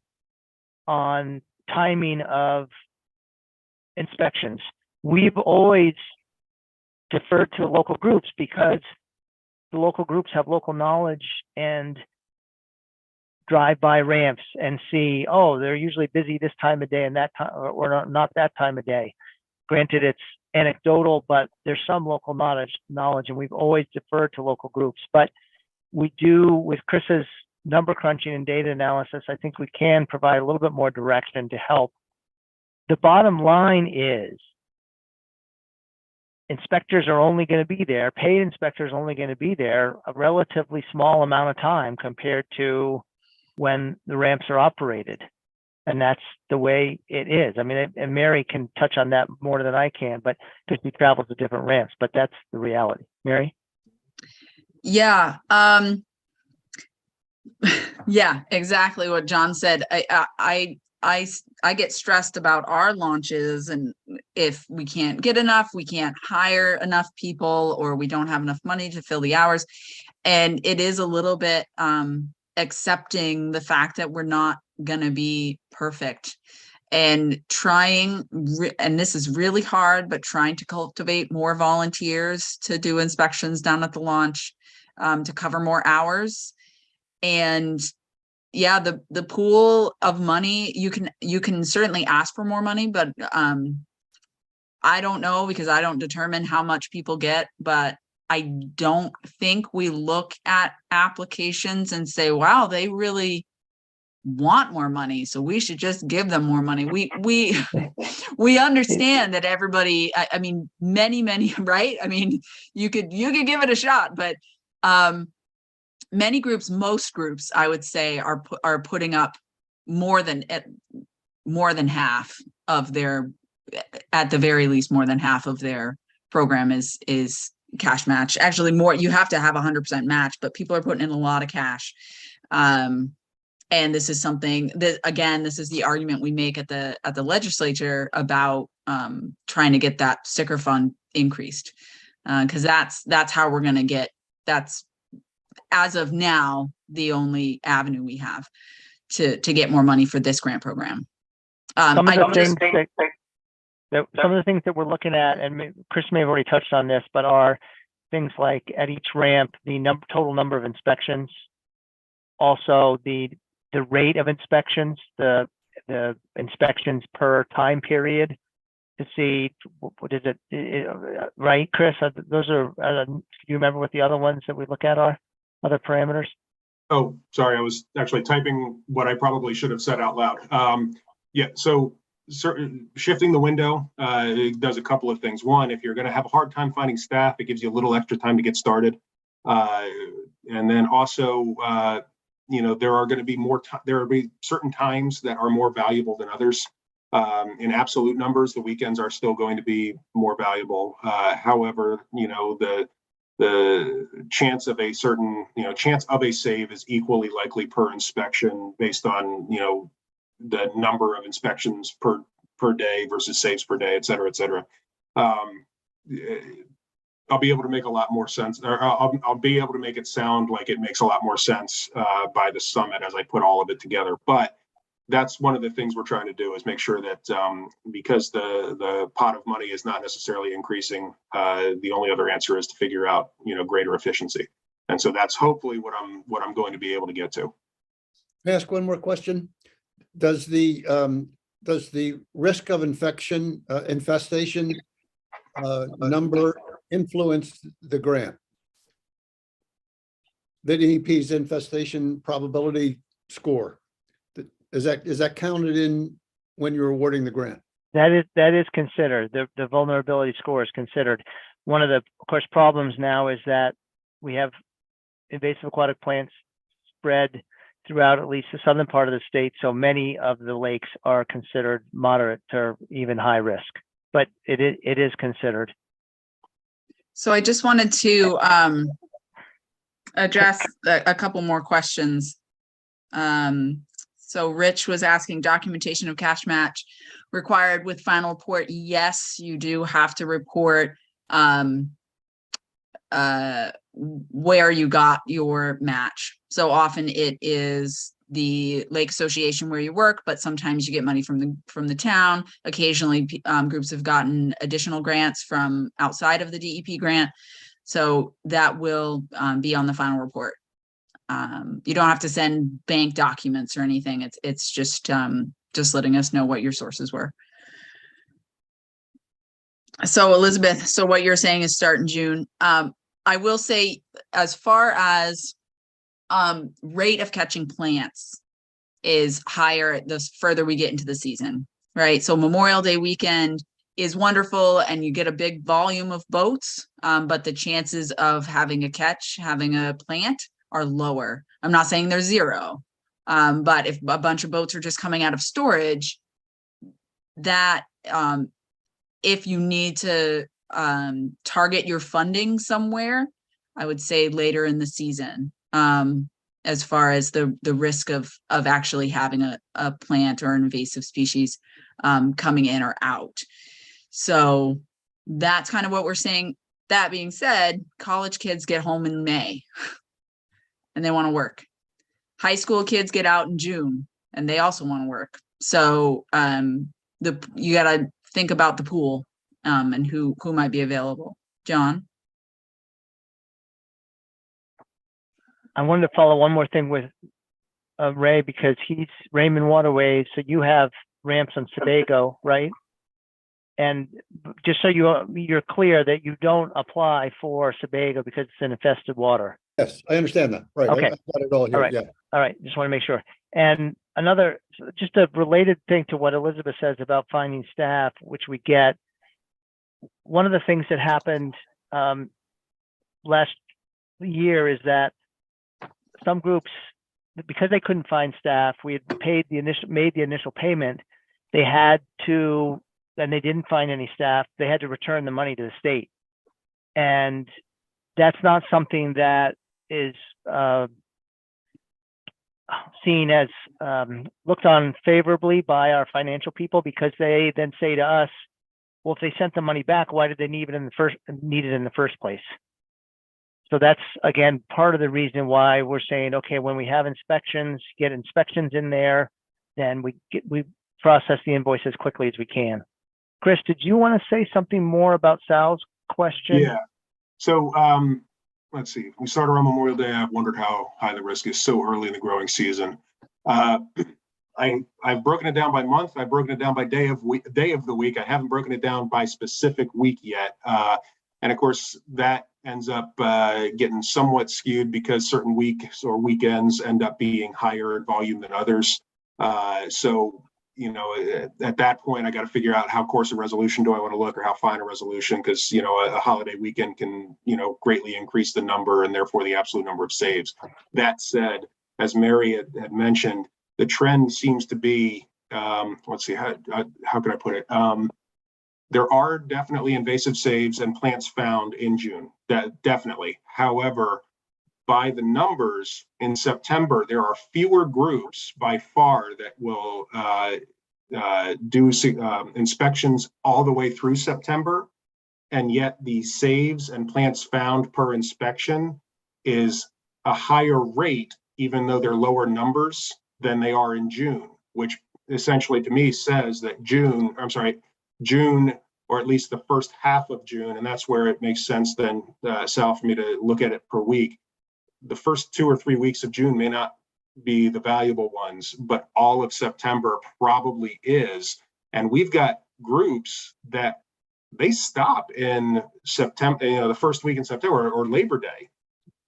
timing of inspections. We've always deferred to local groups because the local groups have local knowledge and drive by ramps and see, oh, they're usually busy this time of day and that time, or not that time of day. Granted, it's anecdotal, but there's some local knowledge, and we've always deferred to local groups. But we do, with Chris's number crunching and data analysis, I think we can provide a little bit more direction to help. The bottom line is inspectors are only going to be there, paid inspectors are only going to be there a relatively small amount of time compared to when the ramps are operated. And that's the way it is. I mean, and Mary can touch on that more than I can, but because she travels to different ramps, but that's the reality. Mary? Yeah. Yeah, exactly what John said. I get stressed about our launches, and if we can't get enough, we can't hire enough people, or we don't have enough money to fill the hours. And it is a little bit accepting the fact that we're not going to be perfect, and trying, and this is really hard, but trying to cultivate more volunteers to do inspections down at the launch, to cover more hours. And yeah, the pool of money, you can certainly ask for more money, but I don't know, because I don't determine how much people get, but I don't think we look at applications and say, wow, they really want more money, so we should just give them more money. We understand that everybody, I mean, many, right? I mean, you could give it a shot, but many groups, most groups, I would say, are putting up more than half of their, at the very least, more than half of their program is cash match. Actually, more, you have to have 100% match, but people are putting in a lot of cash. And this is something that, again, this is the argument we make at the legislature about trying to get that sticker fund increased, because that's how we're going to get, that's, as of now, the only avenue we have to get more money for this grant program. Some of the things that we're looking at, and Chris may have already touched on this, but are things like at each ramp, the total number of inspections, also the rate of inspections, the inspections per time period, to see what is it, right, Chris? Those are, do you remember what the other ones that we look at are? Other parameters? Oh, sorry, I was actually typing what I probably should have said out loud. Yeah, so shifting the window it does a couple of things. One, if you're going to have a hard time finding staff, it gives you a little extra time to get started. And then also, there are going to be there will be certain times that are more valuable than others. In absolute numbers, the weekends are still going to be more valuable. However, the chance of a certain, chance of a save is equally likely per inspection based on, the number of inspections per day versus saves per day, et cetera, et cetera. I'll be able to make a lot more sense, or I'll be able to make it sound like it makes a lot more sense by the summit as I put all of it together. But that's one of the things we're trying to do, is make sure that because the pot of money is not necessarily increasing, the only other answer is to figure out, greater efficiency. And so that's hopefully what I'm going to be able to get to. Can I ask one more question? Does the risk of infestation number influence the grant? The DEP's infestation probability score, is that counted in when you're awarding the grant? That is considered. The vulnerability score is considered. One of the, of course, problems now is that we have invasive aquatic plants spread throughout at least the southern part of the state. So many of the lakes are considered moderate to even high risk, but it is considered. So I just wanted to address a couple more questions. So Rich was asking documentation of cash match required with final report. Yes, you do have to report where you got your match. So often it is the lake association where you work, but sometimes you get money from the town. Occasionally groups have gotten additional grants from outside of the DEP grant. So that will be on the final report. You don't have to send bank documents or anything. It's just letting us know what your sources were. So Elizabeth, so what you're saying is start in June. I will say, as far as rate of catching plants is higher the further we get into the season, right? So Memorial Day weekend is wonderful and you get a big volume of boats, but the chances of having a plant are lower. I'm not saying they're zero, but if a bunch of boats are just coming out of storage, that if you need to target your funding somewhere, I would say later in the season, as far as the risk of actually having a plant or an invasive species coming in or out. So that's kind of what we're saying. That being said, college kids get home in May and they want to work. High school kids get out in June and they also want to work. So you got to think about the pool and who might be available. John? I wanted to follow one more thing with Ray, because he's Raymond Waterways. So you have ramps on Sebago, right? And just so you're clear that you don't apply for Sebago because it's an infested water. Yes, I understand that. Right. Okay. I got it all here. All right. Yeah. All right. Just want to make sure. And another, just a related thing to what Elizabeth says about finding staff, which we get. One of the things that happened last year is that some groups, because they couldn't find staff, we had made the initial payment. They had to, and they didn't find any staff. They had to return the money to the state, and that's not something that is seen as looked on favorably by our financial people, because they then say to us, well, if they sent the money back, why did they need it in the first place? So that's, again, part of the reason why we're saying, okay, when we have inspections, get inspections in there, then we process the invoice as quickly as we can. Chris, did you want to say something more about Sal's question? Yeah. So let's see. We started around Memorial Day. I've wondered how high the risk is so early in the growing season. I've broken it down by month. I've broken it down by day of the week. I haven't broken it down by specific week yet. And of course, that ends up getting somewhat skewed because certain weeks or weekends end up being higher in volume than others. So, you know, at that point, I got to figure out how coarse a resolution do I want to look, or how fine a resolution, because, you know, a holiday weekend can, you know, greatly increase the number and therefore the absolute number of saves. That said, as Mary had mentioned, the trend seems to be, let's see, how can I put it? There are definitely invasive saves and plants found in June, that definitely. However, by the numbers in September, there are fewer groups by far that will do inspections all the way through September. And yet the saves and plants found per inspection is a higher rate, even though they're lower numbers than they are in June, which essentially to me says that June, or at least the first half of June, and that's where it makes sense then, Sal, for me to look at it per week. The first 2 or 3 weeks of June may not be the valuable ones, but all of September probably is. And we've got groups that they stop in September, you know, the first week in September or Labor Day.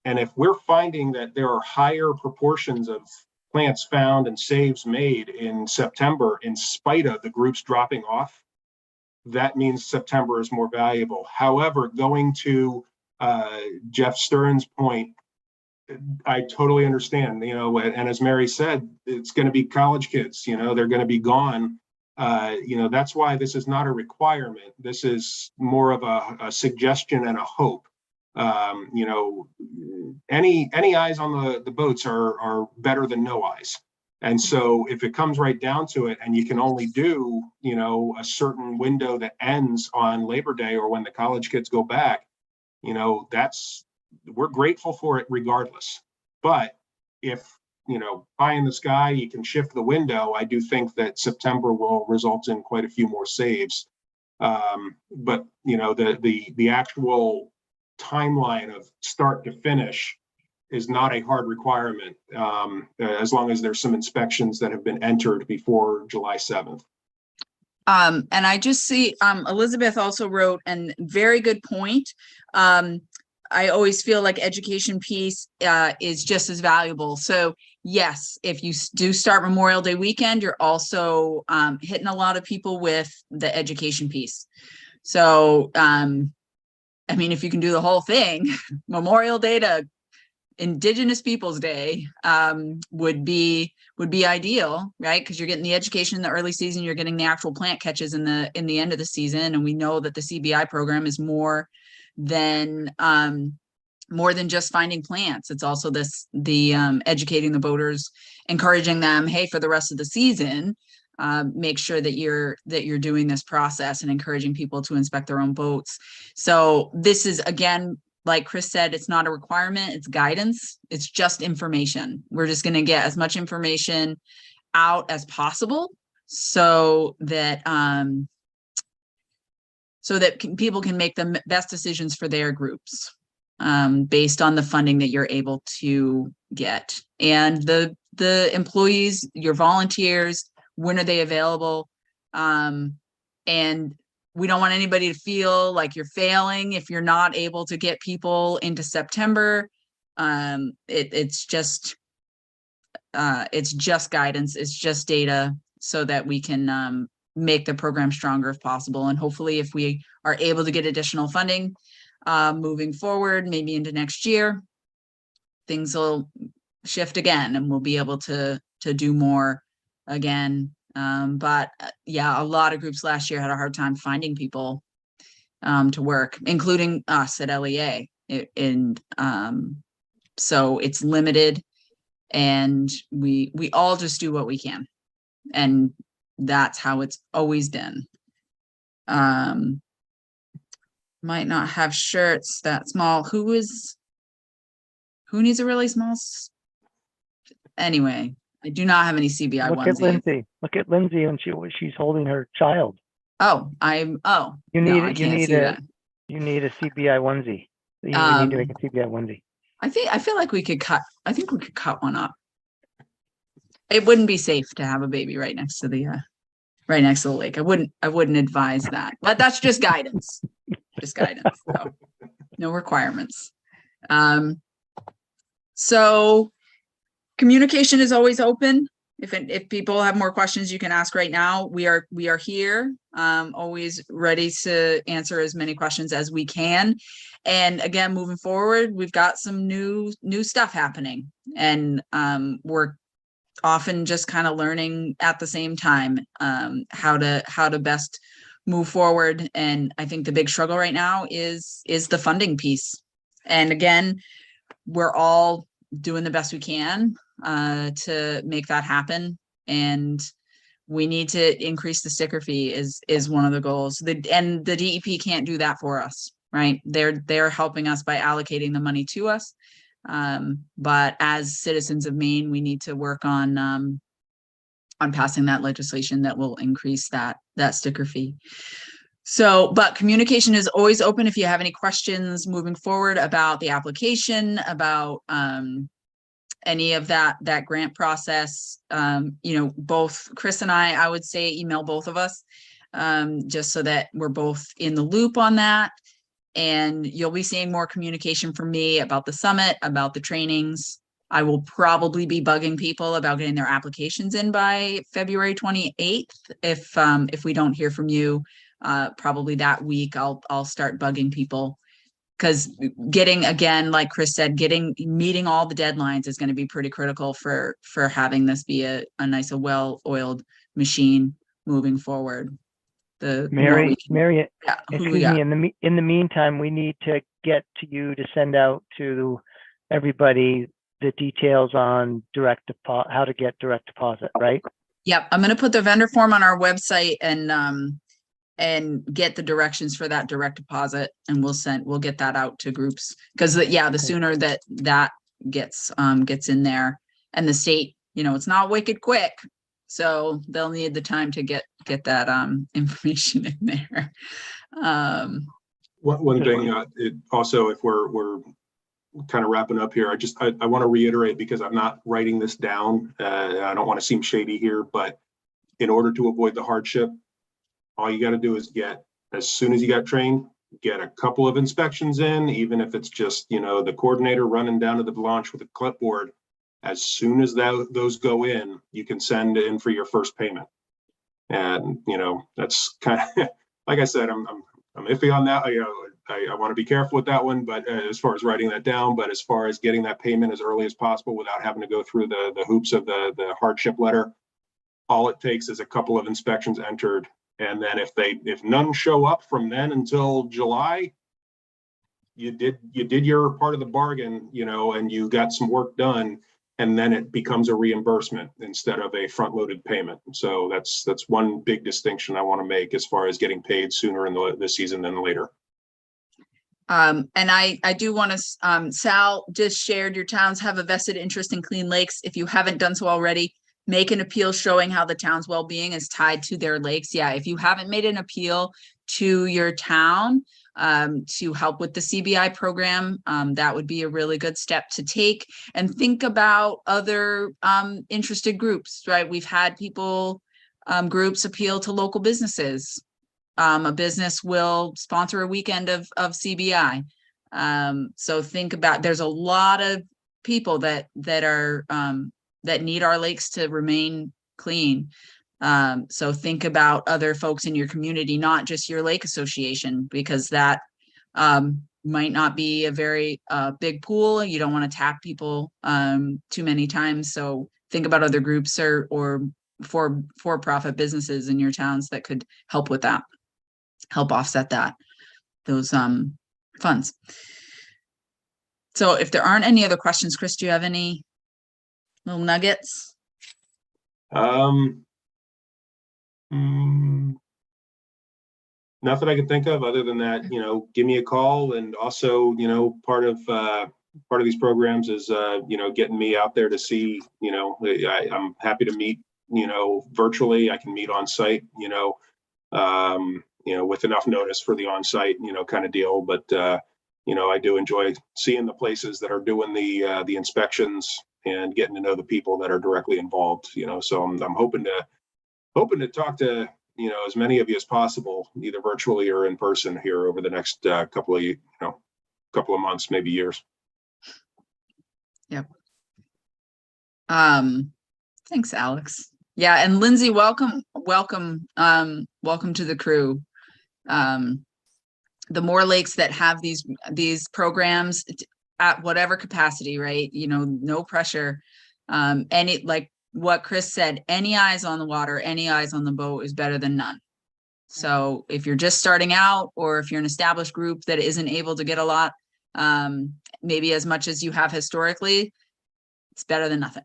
And if we're finding that there are higher proportions of plants found and saves made in September, in spite of the groups dropping off, that means September is more valuable. However, going to Jeff Stern's point, I totally understand, and as Mary said, it's going to be college kids, they're going to be gone. That's why this is not a requirement. This is more of a suggestion and a hope. Any eyes on the boats are better than no eyes. And so if it comes right down to it, and you can only do, a certain window that ends on Labor Day or when the college kids go back, we're grateful for it regardless. But if, pie in the sky, you can shift the window, I do think that September will result in quite a few more saves. But, the actual timeline of start to finish is not a hard requirement, as long as there's some inspections that have been entered before July 7th. And I just see, Elizabeth also wrote, and very good point. I always feel like education piece is just as valuable. So yes, if you do start Memorial Day weekend, you're also hitting a lot of people with the education piece. So, if you can do the whole thing, Memorial Day to Indigenous Peoples Day would be ideal, right? Because you're getting the education in the early season, you're getting the actual plant catches in the end of the season, and we know that the CBI program is more than just finding plants. It's also the educating the boaters, encouraging them, hey, for the rest of the season, make sure that you're doing this process and encouraging people to inspect their own boats. So this is, again, like Chris said, it's not a requirement, it's guidance. It's just information. We're just going to get as much information out as possible so that people can make the best decisions for their groups based on the funding that you're able to get. And the employees, your volunteers, when are they available? And we don't want anybody to feel like you're failing if you're not able to get people into September. It's just guidance. It's just data so that we can make the program stronger if possible. And hopefully if we are able to get additional funding moving forward, maybe into next year, things will shift again and we'll be able to do more again. But yeah, a lot of groups last year had a hard time finding people to work, including us at LEA. So it's limited, and we all just do what we can, and that's how it's always been. Might not have shirts that small. Who needs a really small? Anyway, I do not have any CBI Look at onesies. Lindsay. Look at Lindsay when she's holding her child. You need no, I it. can't see that. You need a CBI onesie. You need to make a CBI onesie. I feel like we could cut. I think we could cut one up. It wouldn't be safe to have a baby right next to the lake. I wouldn't advise that. But that's just guidance. Just guidance. So no requirements. So communication is always open. If people have more questions, you can ask right now. We are here, always ready to answer as many questions as we can. And again, moving forward, we've got some new stuff happening, and we're often just kind of learning at the same time how to best move forward. And I think the big struggle right now is the funding piece. And again, we're all doing the best we can to make that happen, and we need to increase the sticker fee is one of the goals. And the DEP can't do that for us, right? They're helping us by allocating the money to us, but as citizens of Maine, we need to work on passing that legislation that will increase that sticker fee. So, but communication is always open. If you have any questions moving forward about the application, about any of that grant process, both Chris and I would say email both of us, just so that we're both in the loop on that. And you'll be seeing more communication from me about the summit, about the trainings. I will probably be bugging people about getting their applications in by February 28th. If we don't hear from you, probably that week, I'll start bugging people, because getting, again, like Chris said, meeting all the deadlines is going to be pretty critical for having this be a nice, well-oiled machine moving forward. The more we Mary, yeah, who do we excuse got? me, in the meantime, we need to get to you to send out to everybody the details on how to get direct deposit, right? Yep, I'm going to put the vendor form on our website and get the directions for that direct deposit, and we'll get that out to groups, because the sooner that gets in there, and the state, it's not wicked quick, so they'll need the time to get that information in there. One thing, it also, if we're kind of wrapping up here, I want to reiterate, because I'm not writing this down. I don't want to seem shady here, but in order to avoid the hardship, all you got to do is as soon as you got trained, get a couple of inspections in, even if it's just, the coordinator running down to the launch with a clipboard. As soon as those go in, you can send in for your first payment. And, that's kind of, like I said, I'm iffy on that. I want to be careful with that one, but as far as writing that down, but as far as getting that payment as early as possible without having to go through the hoops of the hardship letter, all it takes is a couple of inspections entered. And then if none show up from then until July, you did your part of the bargain, and you got some work done, and then it becomes a reimbursement instead of a front-loaded payment. So that's one big distinction I want to make as far as getting paid sooner in the season than later. And I do want to, Sal just shared, your towns have a vested interest in clean lakes. If you haven't done so already, make an appeal showing how the town's well-being is tied to their lakes. Yeah, if you haven't made an appeal to your town to help with the CBI program, that would be a really good step to take. And think about other interested groups, right? We've had groups appeal to local businesses. A business will sponsor a weekend of CBI. So think about, there's a lot of people that are that need our lakes to remain clean. So think about other folks in your community, not just your lake association, because that might not be a very big pool. You don't want to tap people too many times. So think about other groups or for-profit businesses in your towns that could help with that, help offset those funds. So if there aren't any other questions, Chris, do you have any little nuggets? Nothing I can think of other than that, give me a call. And also, part of these programs is, getting me out there to see, I'm happy to meet, virtually. I can meet on site, with enough notice for the on-site, kind of deal. But, I do enjoy seeing the places that are doing the inspections and getting to know the people that are directly involved, so I'm hoping to talk to, as many of you as possible, either virtually or in person here over the next couple of months, maybe years. Yep. Thanks, Alex. Yeah, and Lindsay, welcome to the crew. The more lakes that have these programs at whatever capacity, right? No pressure. Like what Chris said, any eyes on the water, any eyes on the boat is better than none. So if you're just starting out, or if you're an established group that isn't able to get a lot, maybe as much as you have historically, it's better than nothing.